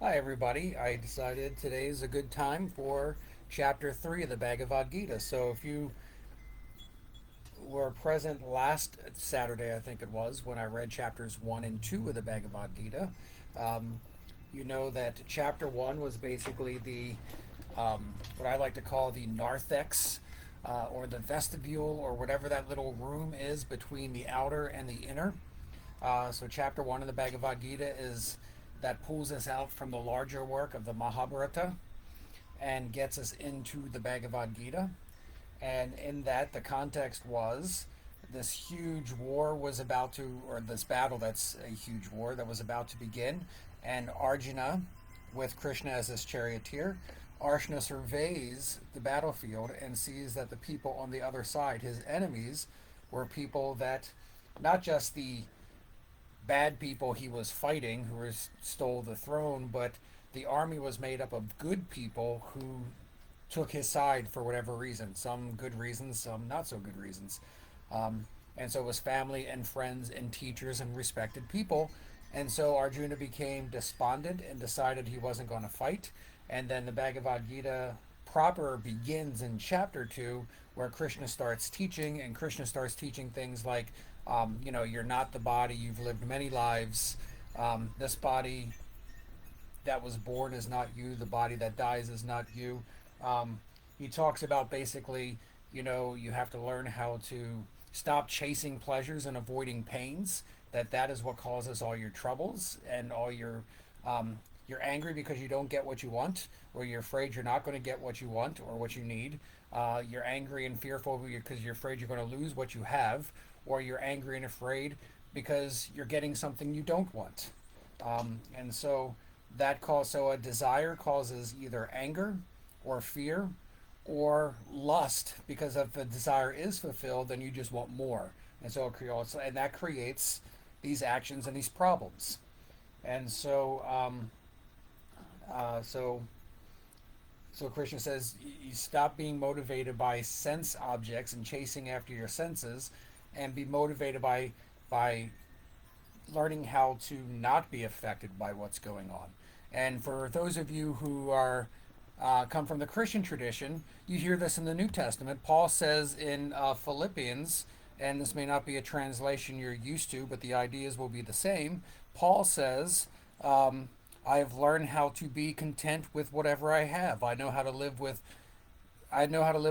Hi, everybody. I decided today is a good time for chapter 3 of the Bhagavad Gita. So, if you were present last Saturday, I think it was, when I read chapters 1 and 2 of the Bhagavad Gita, um, you know that chapter 1 was basically what I like to call the narthex, or the vestibule, or whatever that little room is between the outer and the inner. So, chapter 1 of the Bhagavad Gita is that pulls us out from the larger work of the Mahabharata and gets us into the Bhagavad Gita. And in that, the context was this huge war was about to, or this battle that's a huge war that was about to begin. And Arjuna, with Krishna as his charioteer, Arjuna surveys the battlefield and sees that the people on the other side, his enemies, were people that not just the bad people he was fighting who stole the throne, but the army was made up of good people who took his side for whatever reason. Some good reasons, some not so good reasons. And so it was family and friends and teachers and respected people. And so Arjuna became despondent and decided he wasn't going to fight. And then the Bhagavad Gita proper begins in chapter 2, where Krishna starts teaching, and Krishna starts teaching things like, you're not the body, you've lived many lives. This body that was born is not you, the body that dies is not you. Um, he talks about basically, you have to learn how to stop chasing pleasures and avoiding pains. That is what causes all your troubles and all your you're angry because you don't get what you want, or you're afraid you're not going to get what you want or what you need. You're angry and fearful because you're afraid you're going to lose what you have, or you're angry and afraid because you're getting something you don't want. And so so a desire causes either anger or fear or lust, because if the desire is fulfilled, then you just want more. And so it creates, and that creates these actions and these problems. And uh, so, so Krishna says you stop being motivated by sense objects and chasing after your senses, and be motivated by learning how to not be affected by what's going on. And for those of you who are come from the Christian tradition, you hear this in the New Testament. Paul says in Philippians, and this may not be a translation you're used to, but the ideas will be the same. Paul says, I have learned how to be content with whatever I have. I know how to live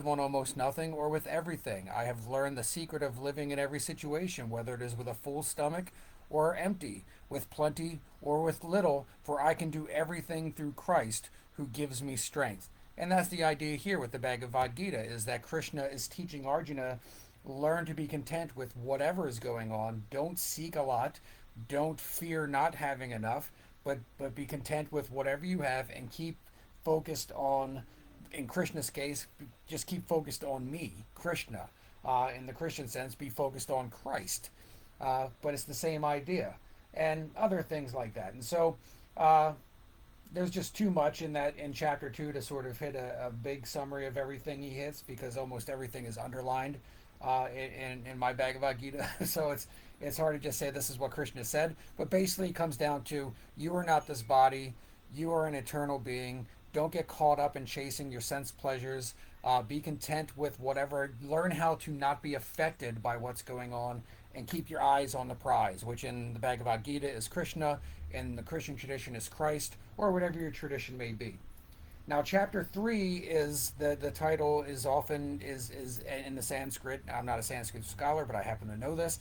on almost nothing or with everything. I have learned the secret of living in every situation, whether it is with a full stomach or empty, with plenty or with little, for I can do everything through Christ who gives me strength. And that's the idea here with the Bhagavad Gita, is that Krishna is teaching Arjuna, learn to be content with whatever is going on. Don't seek a lot. Don't fear not having enough, but be content with whatever you have and keep focused on, in Krishna's case, just keep focused on me, Krishna. In the Christian sense, be focused on Christ. But it's the same idea, and other things like that. And so uh, there's just too much in that in chapter 2 to sort of hit a big summary of everything he hits, because almost everything is underlined in my Bhagavad Gita. So it's hard to just say this is what Krishna said, but basically it comes down to, you are not this body, you are an eternal being. Don't get caught up in chasing your sense pleasures. Be content with whatever. Learn how to not be affected by what's going on, and keep your eyes on the prize, which in the Bhagavad Gita is Krishna, in the Christian tradition is Christ, or whatever your tradition may be. Now, chapter 3 is the title is often is in the Sanskrit. I'm not a Sanskrit scholar, but I happen to know this.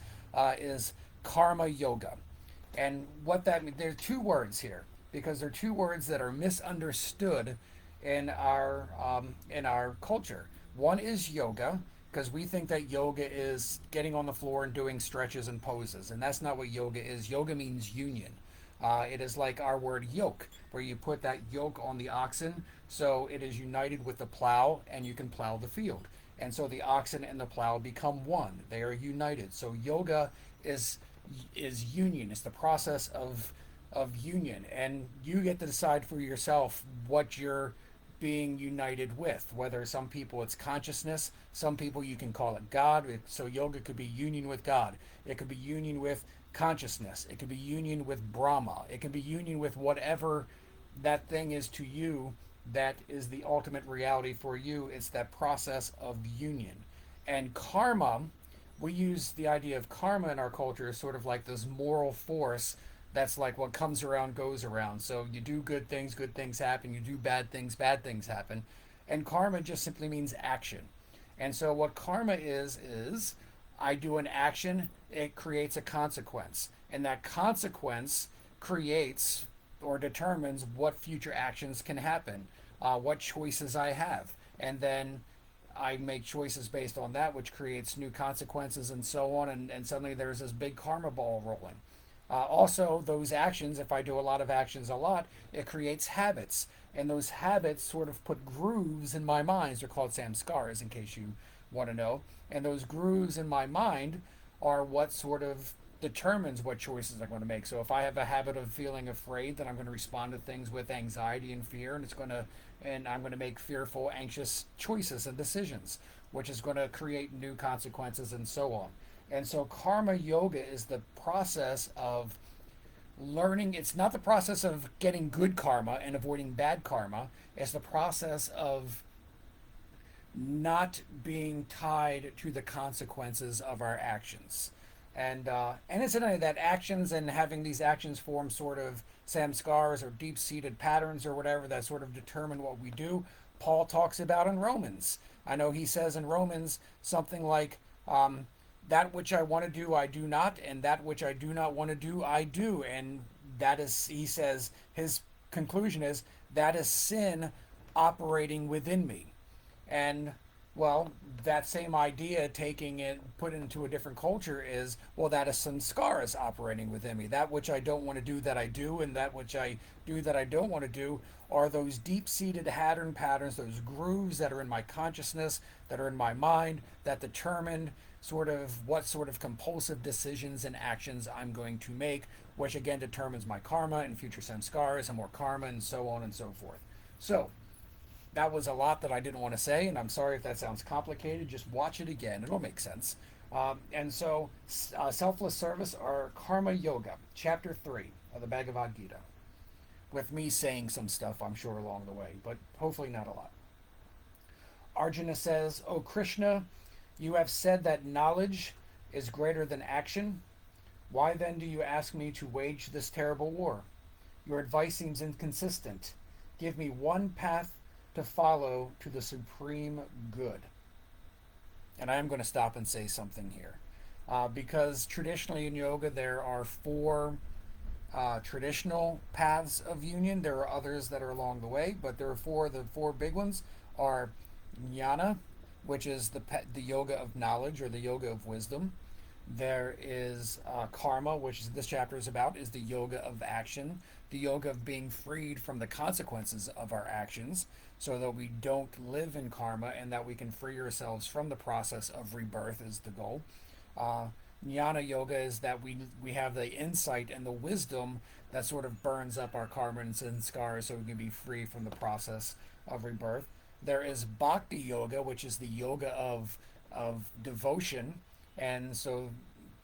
Is karma yoga, and what that means. There are two words here, because they're two words that are misunderstood in our culture. One is yoga, because we think that yoga is getting on the floor and doing stretches and poses, and that's not what yoga is. Yoga means union. It is like our word yoke, where you put that yoke on the oxen, so it is united with the plow, and you can plow the field. And so the oxen and the plow become one. They are united. So yoga is union. It's the process of union, and you get to decide for yourself what you're being united with. Whether some people it's consciousness, some people you can call it God. So yoga could be union with God. It could be union with consciousness. It could be union with Brahma. It could be union with whatever that thing is to you, that is the ultimate reality for you. It's that process of union. And karma, we use the idea of karma in our culture as sort of like this moral force that's like what comes around goes around. So you do good things happen. You do bad things happen. And karma just simply means action. And so what karma is I do an action, it creates a consequence. And that consequence creates or determines what future actions can happen, what choices I have. And then I make choices based on that, which creates new consequences and so on. And suddenly there's this big karma ball rolling. Also, those actions, if I do a lot of actions a lot, it creates habits. And those habits sort of put grooves in my mind. They're called samskaras, in case you want to know. And those grooves in my mind are what sort of determines what choices I'm going to make. So if I have a habit of feeling afraid, then I'm going to respond to things with anxiety and fear, and I'm going to make fearful, anxious choices and decisions, which is going to create new consequences and so on. And so karma yoga is the process of learning. It's not the process of getting good karma and avoiding bad karma. It's the process of not being tied to the consequences of our actions. And incidentally, that actions and having these actions form sort of samskars or deep-seated patterns or whatever that sort of determine what we do. Paul talks about in Romans. I know he says in Romans something like, "That which I want to do, I do not, and that which I do not want to do, I do." And that is, he says, his conclusion is that is sin operating within me. And well, that same idea, taking it, put it into a different culture, is well, that is samskaras operating within me. That which I don't want to do, that I do, and that which I do, that I don't want to do, are those deep-seated patterns, those grooves that are in my consciousness, that are in my mind, that determine sort of what sort of compulsive decisions and actions I'm going to make, which again determines my karma and future samskaras and more karma and so on and so forth. So that was a lot that I didn't want to say, and I'm sorry if that sounds complicated. Just watch it again, it'll make sense. And so, selfless service or karma yoga, chapter 3 of the Bhagavad Gita, with me saying some stuff, I'm sure, along the way, but hopefully not a lot. Arjuna says, "O Krishna, you have said that knowledge is greater than action. Why then do you ask me to wage this terrible war? Your advice seems inconsistent. Give me one path to follow to the supreme good." And I am going to stop and say something here. Because traditionally in yoga, there are four traditional paths of union. There are others that are along the way, but there are four. The four big ones are jnana, which is the yoga of knowledge or the yoga of wisdom. There is karma, which this chapter is about, is the yoga of action, the yoga of being freed from the consequences of our actions, so that we don't live in karma and that we can free ourselves from the process of rebirth is the goal. Uh, Jnana yoga is that we have the insight and the wisdom that sort of burns up our karma and sanskars so we can be free from the process of rebirth. There is bhakti yoga, which is the yoga of devotion, and so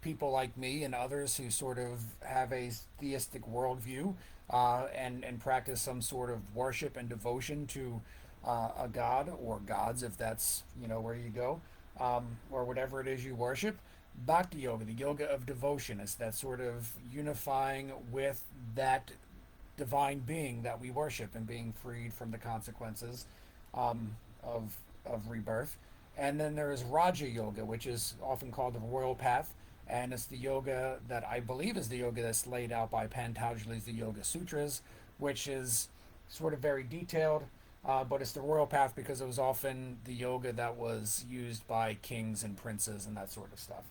people like me and others who sort of have a theistic worldview and practice some sort of worship and devotion to a god or gods, if that's where you go, or whatever it is you worship. Bhakti yoga, the yoga of devotion, is that sort of unifying with that divine being that we worship and being freed from the consequences um, of rebirth. And then there is Raja Yoga, which is often called the royal path, and it's the yoga that I believe is the yoga that's laid out by Patanjali's the Yoga Sutras, which is sort of very detailed, but it's the royal path because it was often the yoga that was used by kings and princes and that sort of stuff.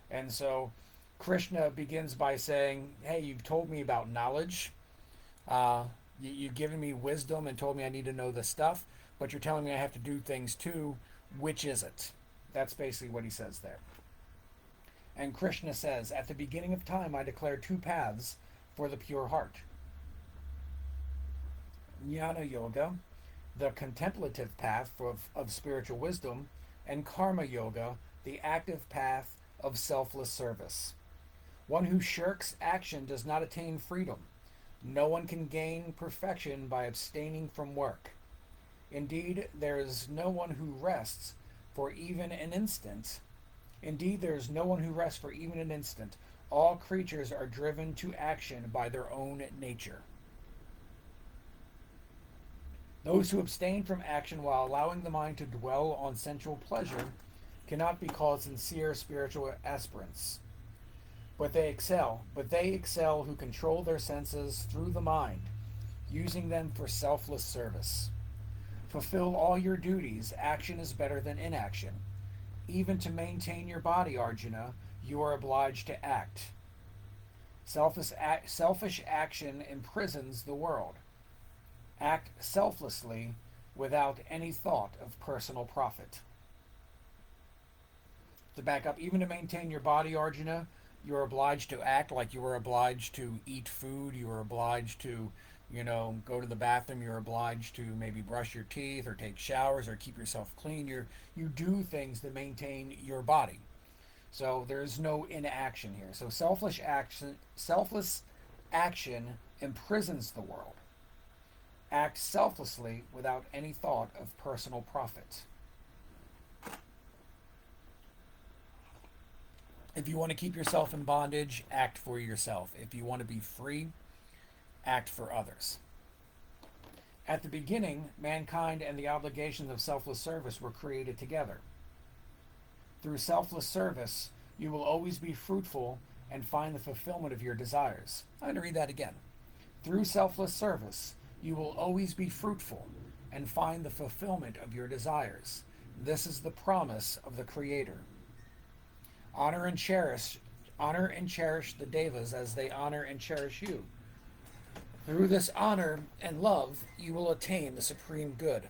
And so Krishna begins by saying, "Hey, you've told me about knowledge. You've given me wisdom and told me I need to know this stuff, but you're telling me I have to do things too. Which is it?" That's basically what he says there. And Krishna says, "At the beginning of time, I declared two paths for the pure heart: Jnana Yoga, the contemplative path of spiritual wisdom, and Karma Yoga, the active path of selfless service. One who shirks action does not attain freedom, No one can gain perfection by abstaining from work. Indeed, there is no one who rests for even an instant. Indeed, there is no one who rests for even an instant. All creatures are driven to action by their own nature. Those who abstain from action while allowing the mind to dwell on sensual pleasure cannot be called sincere spiritual aspirants. But they excel who control their senses through the mind, using them for selfless service. Fulfill all your duties. Action is better than inaction. Even to maintain your body, Arjuna, you are obliged to act. Selfish action imprisons the world. Act selflessly without any thought of personal profit. To back up, even to maintain your body, Arjuna, you are obliged to act like you are obliged to eat food, you are obliged to, go to the bathroom, you're obliged to maybe brush your teeth or take showers or keep yourself clean. You do things to maintain your body. So there's no inaction here. So selfless action imprisons the world. Act selflessly without any thought of personal profit. If you want to keep yourself in bondage, act for yourself. If you want to be free, act for others. At the beginning, mankind and the obligations of selfless service were created together. Through selfless service, you will always be fruitful and find the fulfillment of your desires. I'm going to read that again. Through selfless service, you will always be fruitful and find the fulfillment of your desires. This is the promise of the Creator. Honor and cherish the devas as they honor and cherish you. Through this honor and love, you will attain the supreme good.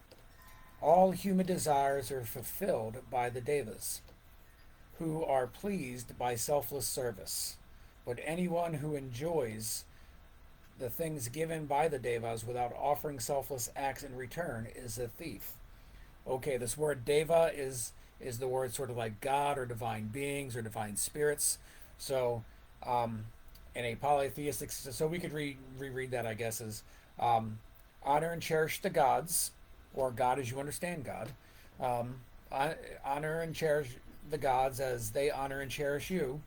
All human desires are fulfilled by the devas, who are pleased by selfless service. But anyone who enjoys the things given by the devas without offering selfless acts in return is a thief. Okay, this word deva is the word sort of like God or divine beings or divine spirits. So, in a polytheistic, so we could reread that, I guess, as honor and cherish the gods, or God as you understand God. Honor and cherish the gods as they honor and cherish you.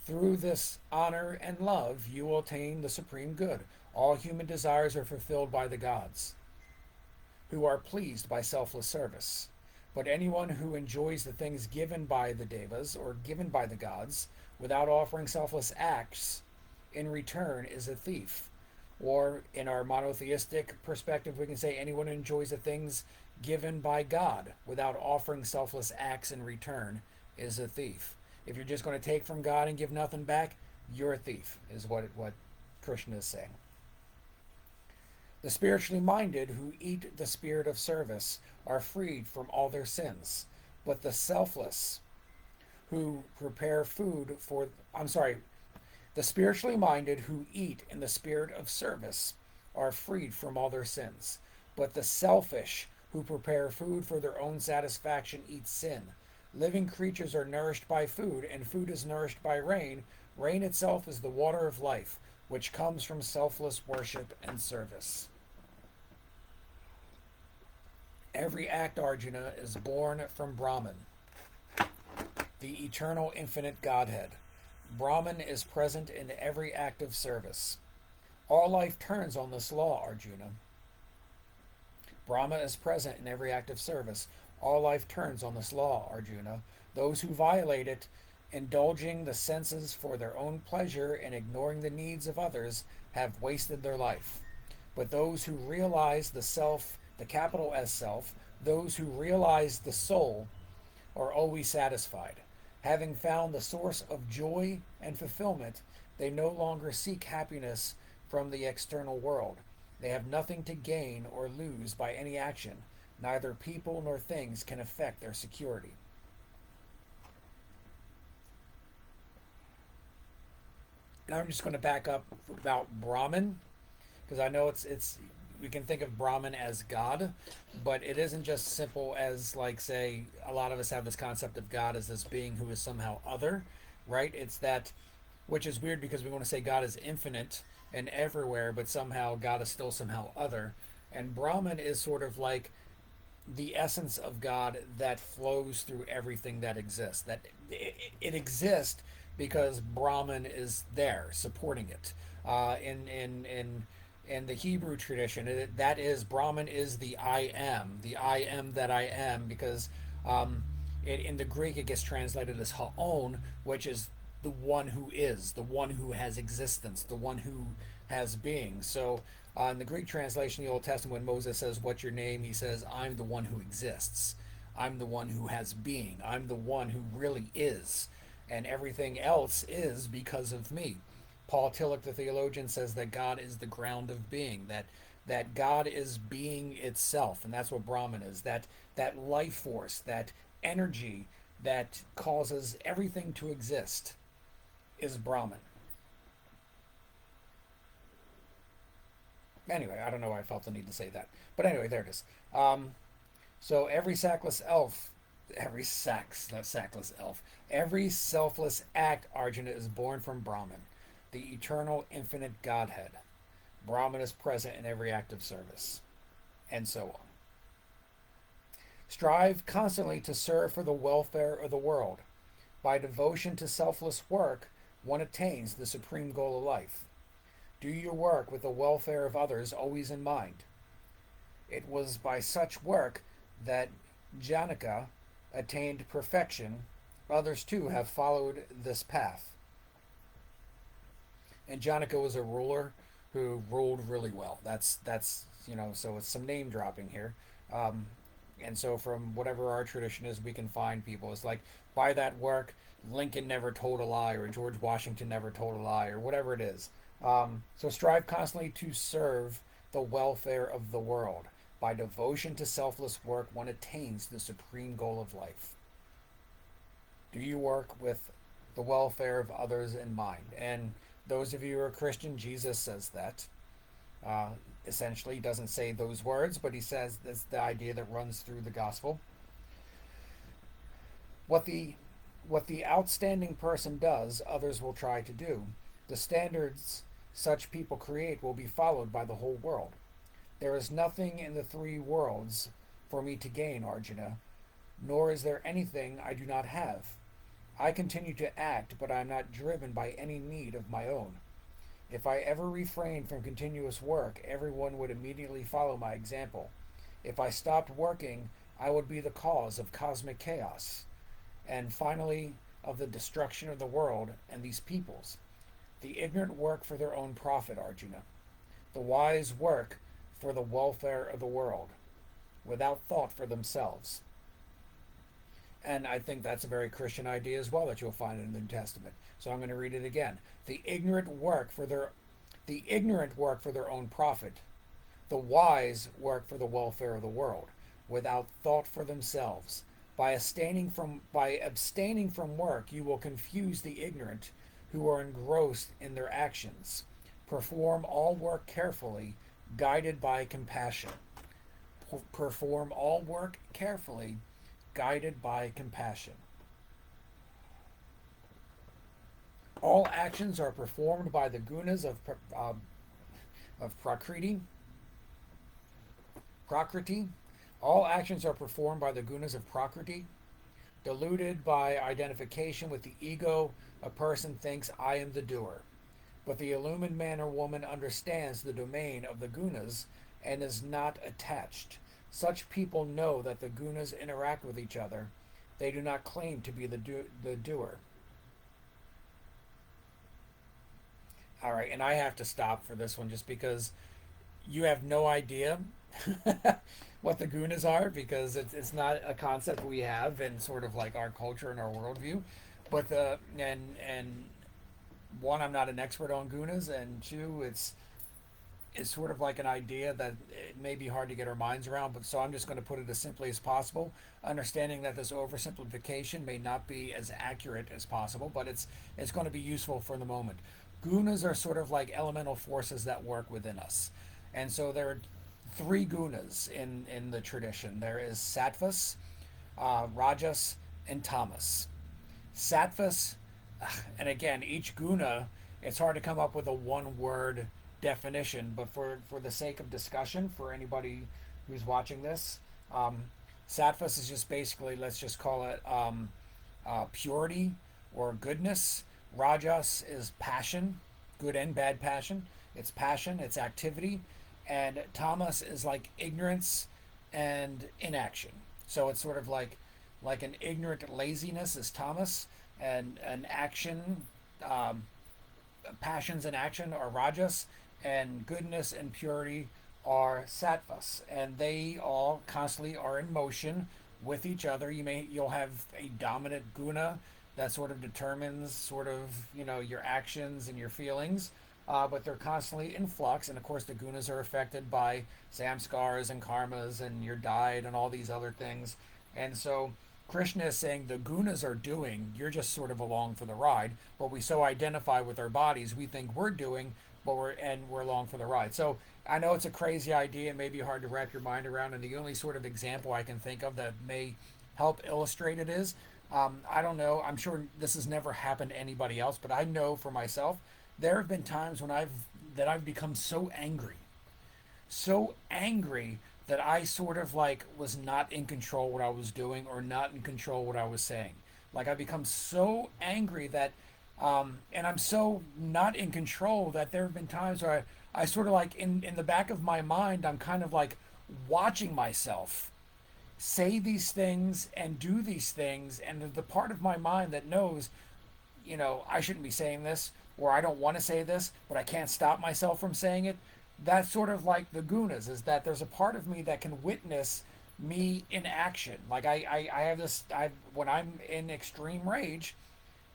Through this honor and love, you will attain the supreme good. All human desires are fulfilled by the gods, who are pleased by selfless service. But anyone who enjoys the things given by the devas or given by the gods without offering selfless acts in return is a thief. Or in our monotheistic perspective, we can say anyone who enjoys the things given by God without offering selfless acts in return is a thief. If you're just going to take from God and give nothing back, you're a thief, is what Krishna is saying. The spiritually minded who eat the spirit of service are freed from all their sins, but the selfless who prepare food for, the spiritually minded who eat in the spirit of service are freed from all their sins, but the selfish who prepare food for their own satisfaction eat sin. Living creatures are nourished by food, and food is nourished by rain. Rain itself is the water of life, which comes from selfless worship and service. Every act, Arjuna, is born from Brahman, the eternal infinite Godhead. Brahman is present in every act of service. All life turns on this law, Arjuna. Brahma is present in every act of service. All life turns on this law, Arjuna. Those who violate it, indulging the senses for their own pleasure and ignoring the needs of others, have wasted their life. But those who realize the self, the capital S self, those who realize the soul, are always satisfied. Having found the source of joy and fulfillment, they no longer seek happiness from the external world. They have nothing to gain or lose by any action. Neither people nor things can affect their security. Now I'm just going to back up about Brahman, because I know it's we can think of Brahman as God, but it isn't just simple as, like, say, a lot of us have this concept of God as this being who is somehow other, right? It's that which is weird because we want to say God is infinite and everywhere, but somehow God is still somehow other. And Brahman is sort of like the essence of God that flows through everything that exists. That it exists because Brahman is there supporting it. In the Hebrew tradition, that is Brahman is the I am that I am, because um, in the Greek it gets translated as Haon, which is the one who is, the one who has existence, the one who has being. So in the Greek translation of the Old Testament, when Moses says, "What's your name?" he says, "I'm the one who exists. I'm the one who has being. I'm the one who really is. And everything else is because of me." Paul Tillich, the theologian, says that God is the ground of being, that God is being itself, and that's what Brahman is. That life force, that energy that causes everything to exist is Brahman. Anyway, I don't know why I felt the need to say that. But anyway, there it is. So every sackless elf, every sax, not sackless elf, every selfless act, Arjuna, is born from Brahman, the eternal, infinite Godhead. Brahman is present in every act of service, and so on. Strive constantly to serve for the welfare of the world. By devotion to selfless work, one attains the supreme goal of life. Do your work with the welfare of others always in mind. It was by such work that Janaka attained perfection. Others too have followed this path. And Janaka was a ruler who ruled really well. That's so it's some name dropping here. Um, and so from whatever our tradition is, we can find people. It's like by that work, Lincoln never told a lie, or George Washington never told a lie, or whatever it is. So strive constantly to serve the welfare of the world. By devotion to selfless work, one attains the supreme goal of life. Do you work with the welfare of others in mind? And those of you who are Christian, Jesus says that. Uh, Essentially, he doesn't say those words, but he says that's the idea that runs through the gospel. What the what the outstanding person does, others will try to do. The standards such people create will be followed by the whole world. There is nothing in the three worlds for me to gain, Arjuna, nor is there anything I do not have. I continue to act, but I am not driven by any need of my own. If I ever refrained from continuous work, everyone would immediately follow my example. If I stopped working, I would be the cause of cosmic chaos, and finally of the destruction of the world and these peoples. The ignorant work for their own profit, Arjuna. The wise work for the welfare of the world, without thought for themselves. And I think that's a very Christian idea as well that you'll find in the New Testament. So I'm going to read it again. The ignorant work for their own profit. The wise work for the welfare of the world, without thought for themselves. By abstaining from work, you will confuse the ignorant who are engrossed in their actions. Perform all work carefully, guided by compassion. Perform all work carefully, guided by compassion. All actions are performed by the gunas of Prakriti. Prakriti. All actions are performed by the gunas of Prakriti. Deluded by identification with the ego, a person thinks, I am the doer. But the illumined man or woman understands the domain of the gunas and is not attached. Such people know that the gunas interact with each other. They do not claim to be the doer. All right, and I have to stop for this one just because you have no idea what the gunas are, because it's not a concept we have in sort of like our culture and our worldview. But and one, I'm not an expert on gunas, and two, it's sort of like an idea that it may be hard to get our minds around, but so I'm just going to put it as simply as possible, understanding that this oversimplification may not be as accurate as possible, but it's going to be useful for the moment. Gunas are sort of like elemental forces that work within us. And so there are three gunas in the tradition. There is sattvas, rajas, and tamas. Sattvas And again, each guna, it's hard to come up with a one word definition, but for the sake of discussion, for anybody who's watching this, um, sattvas is just basically, let's just call it purity or goodness. Rajas is passion, good and bad passion. It's passion, it's activity. And tamas is like ignorance and inaction. So it's sort of like an ignorant laziness is tamas, and an action, um, passions and action are rajas, and goodness and purity are sattvas, and they all constantly are in motion with each other. You'll have a dominant guna that sort of determines sort of your actions and your feelings, but they're constantly in flux. And of course, the gunas are affected by samskars and karmas and your diet and all these other things. And so Krishna is saying the gunas are doing, you're just sort of along for the ride. What we so identify with our bodies, we think we're doing, but we're along for the ride. So I know it's a crazy idea, it may be hard to wrap your mind around, and the only sort of example I can think of that may help illustrate it is, I don't know, I'm sure this has never happened to anybody else, but I know for myself, there have been times when I've become so angry that I sort of like was not in control what I was doing or not in control what I was saying. Like I become so angry that, and I'm so not in control that there have been times where I sort of like in the back of my mind, I'm kind of like watching myself say these things and do these things. And the part of my mind that knows, I shouldn't be saying this, or I don't want to say this, but I can't stop myself from saying it. That's sort of like the gunas, is that there's a part of me that can witness me in action. Like I have this, when I'm in extreme rage,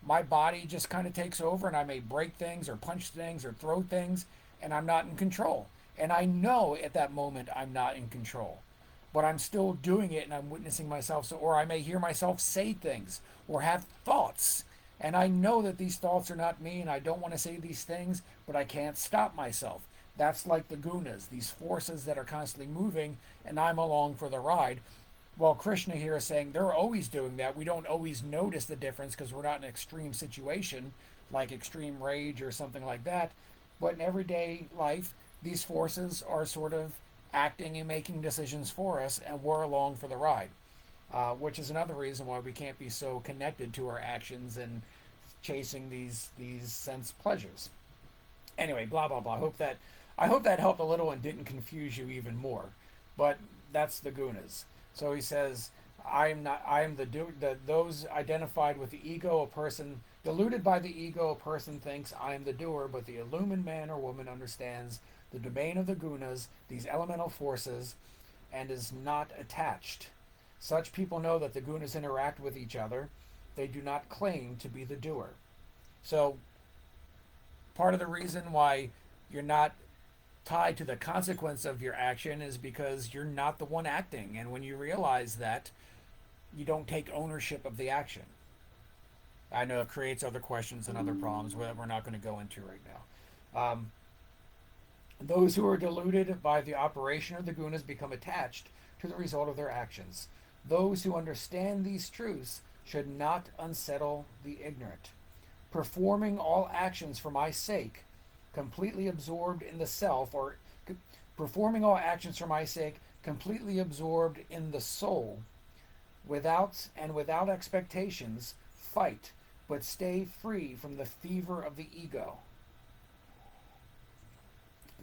my body just kind of takes over and I may break things or punch things or throw things and I'm not in control. And I know at that moment I'm not in control, but I'm still doing it and I'm witnessing myself. So, or I may hear myself say things or have thoughts. And I know that these thoughts are not me and I don't want to say these things, but I can't stop myself. That's like the gunas, these forces that are constantly moving, and I'm along for the ride. Well, Krishna here is saying they're always doing that. We don't always notice the difference because we're not in an extreme situation like extreme rage or something like that. But in everyday life, these forces are sort of acting and making decisions for us, and we're along for the ride, which is another reason why we can't be so connected to our actions and chasing these sense pleasures. Anyway, blah blah blah. I hope that helped a little and didn't confuse you even more. But that's the gunas. So he says, I am not. I am the those identified with the ego. A person deluded by the ego. A person thinks I am the doer, but the illumined man or woman understands the domain of the gunas, these elemental forces, and is not attached. Such people know that the gunas interact with each other. They do not claim to be the doer. So part of the reason why you're not tied to the consequence of your action is because you're not the one acting. And when you realize that, you don't take ownership of the action. I know it creates other questions and other problems that we're not going to go into right now. Those who are deluded by the operation of the gunas become attached to the result of their actions. Those who understand these truths should not unsettle the ignorant. Performing all actions for my sake, completely absorbed in the self, or performing all actions for my sake, completely absorbed in the soul, without expectations, fight, but stay free from the fever of the ego.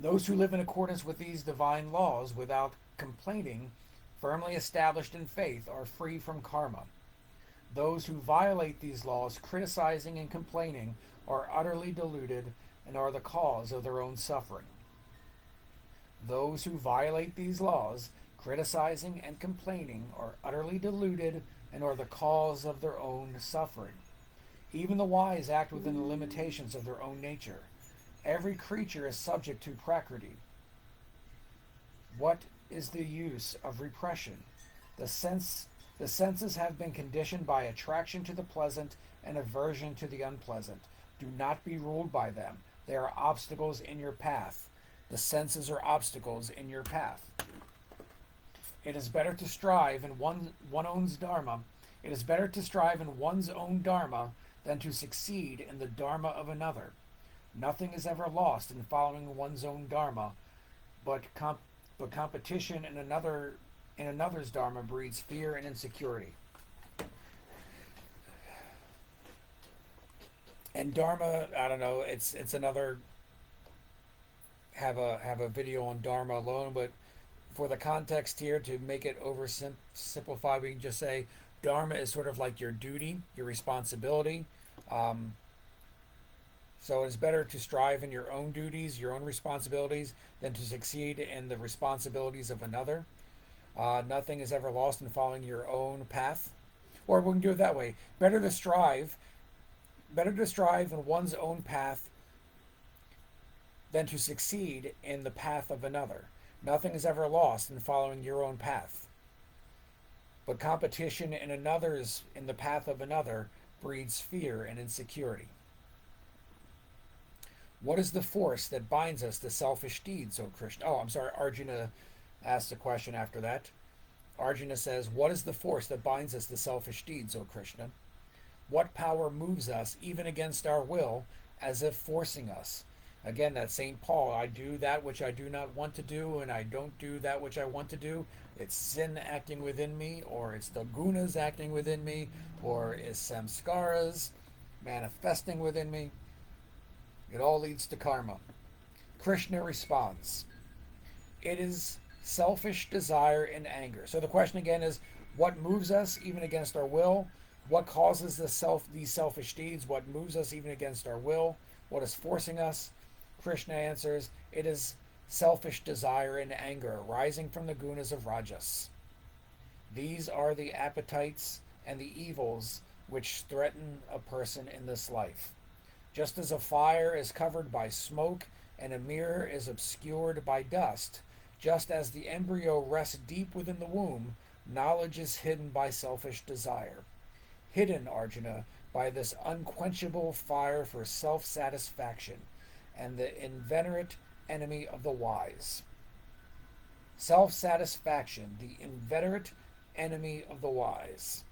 Those who live in accordance with these divine laws without complaining, firmly established in faith, are free from karma. Those who violate these laws, criticizing and complaining, are utterly deluded and are the cause of their own suffering. Those who violate these laws, criticizing and complaining, are utterly deluded and are the cause of their own suffering. Even the wise act within the limitations of their own nature. Every creature is subject to prakriti. What is the use of repression? The senses have been conditioned by attraction to the pleasant and aversion to the unpleasant. Do not be ruled by them. They are obstacles in your path. The senses are obstacles in your path. It is better to strive in one own's dharma. It is better to strive in one's own dharma than to succeed in the dharma of another. Nothing is ever lost in following one's own dharma, but competition in another's dharma breeds fear and insecurity. And dharma, I don't know, it's another have a video on dharma alone, but for the context here, to make it oversimplified, we can just say dharma is sort of like your duty, your responsibility. Um, so it's better to strive in your own duties, your own responsibilities, than to succeed in the responsibilities of another. Nothing is ever lost in following your own path. Or we can do it that way. Better to strive in one's own path than to succeed in the path of another. Nothing is ever lost in following your own path. But competition in the path of another breeds fear and insecurity. What is the force that binds us to selfish deeds, O Krishna? Oh, I'm sorry, Arjuna asked a question after that. Arjuna says, what is the force that binds us to selfish deeds, O Krishna? What power moves us, even against our will, as if forcing us? Again, that St. Paul, I do that which I do not want to do, and I don't do that which I want to do. It's sin acting within me, or it's the gunas acting within me, or it's samskaras manifesting within me. It all leads to karma. Krishna responds, it is selfish desire and anger. So the question again is, what moves us even against our will? What causes these selfish deeds? What moves us even against our will? What is forcing us? Krishna answers, it is selfish desire and anger arising from the gunas of Rajas. These are the appetites and the evils which threaten a person in this life. Just as a fire is covered by smoke and a mirror is obscured by dust, just as the embryo rests deep within the womb, knowledge is hidden by selfish desire. Hidden, Arjuna, by this unquenchable fire for self-satisfaction, and the inveterate enemy of the wise. Self-satisfaction, the inveterate enemy of the wise.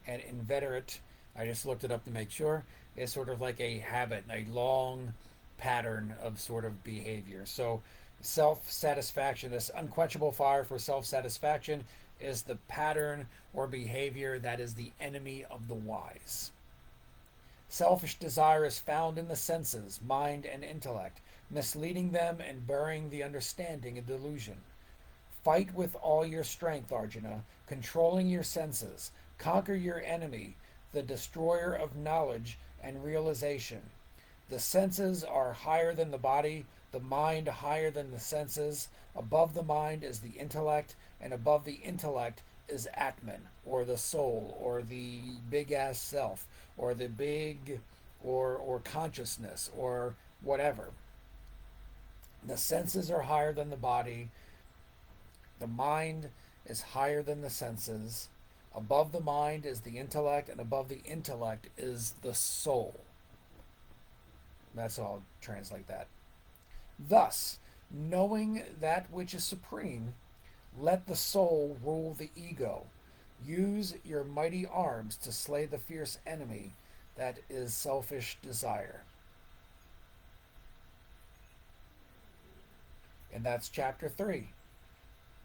And inveterate, I just looked it up to make sure, is sort of like a habit, a long pattern of sort of behavior. So self-satisfaction, this unquenchable fire for self-satisfaction, is the pattern or behavior that is the enemy of the wise. Selfish desire is found in the senses, mind, and intellect, misleading them and burying the understanding in delusion. Fight with all your strength, Arjuna, controlling your senses. Conquer your enemy, the destroyer of knowledge and realization. The senses are higher than the body, the mind higher than the senses. Above the mind is the intellect, and above the intellect is Atman, or the soul, or the big ass self, or the big, or consciousness, or whatever. The senses are higher than the body. The mind is higher than the senses. Above the mind is the intellect, and above the intellect is the soul. That's how I'll translate that. Thus, knowing that which is supreme, let the soul rule the ego. Use your mighty arms to slay the fierce enemy that is selfish desire. And that's chapter 3.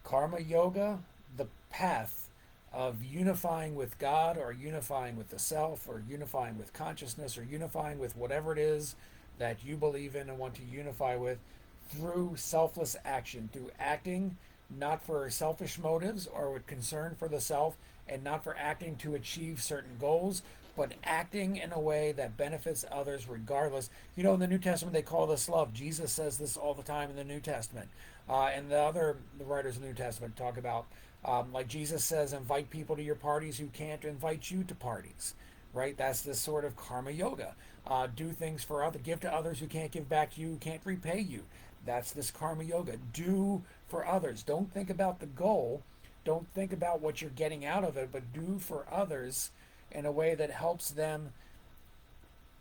Karma Yoga, the path of unifying with God, or unifying with the self, or unifying with consciousness, or unifying with whatever it is that you believe in and want to unify with, through selfless action, through acting not for selfish motives or with concern for the self, and not for acting to achieve certain goals, but acting in a way that benefits others regardless. You know, in the New Testament, they call this love. Jesus says this all the time in the New Testament. And the writers of the New Testament talk about, like Jesus says, invite people to your parties who can't invite you to parties, right? That's this sort of karma yoga. Do things for others, give to others who can't give back to you, who can't repay you. That's this karma yoga. Do for others. Don't think about the goal. Don't think about what you're getting out of it, but do for others in a way that helps them,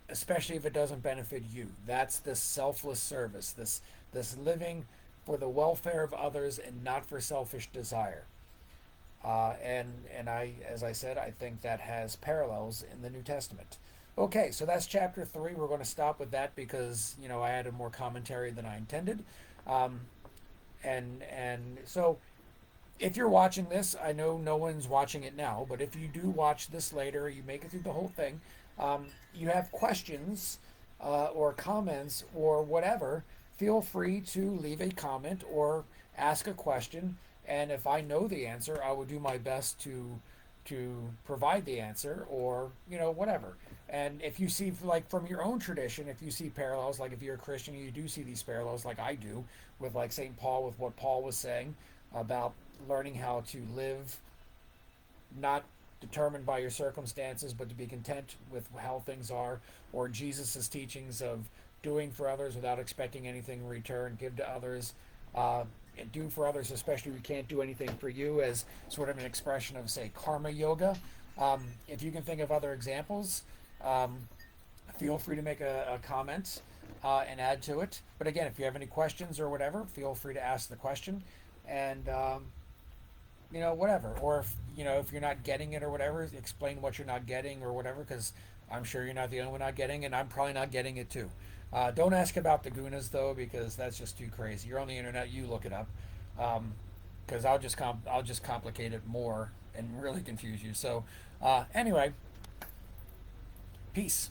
especially if it doesn't benefit you. That's this selfless service, this living for the welfare of others and not for selfish desire. And I, as I said, I think that has parallels in the New Testament. Okay, so that's chapter 3. We're going to stop with that because I added more commentary than I intended. Um, and so if you're watching this, I know no one's watching it now, but if you do watch this later, you make it through the whole thing, you have questions or comments or whatever, feel free to leave a comment or ask a question. And if I know the answer, I will do my best to provide the answer or whatever. And if you see, like, from your own tradition, if you see parallels, like if you're a Christian, you do see these parallels like I do with, like, St. Paul, with what Paul was saying about learning how to live not determined by your circumstances, but to be content with how things are, or Jesus's teachings of doing for others without expecting anything in return, give to others, and do for others, especially if you can't do anything for you, as sort of an expression of, say, karma yoga. If you can think of other examples, um, feel free to make a comment and add to it. But again, if you have any questions or whatever, feel free to ask the question. And whatever. Or if you're not getting it or whatever, explain what you're not getting or whatever, because I'm sure you're not the only one not getting it, and I'm probably not getting it too. Don't ask about the gunas though, because that's just too crazy. You're on the internet, you look it up, because I'll just complicate it more and really confuse you. So anyway, peace.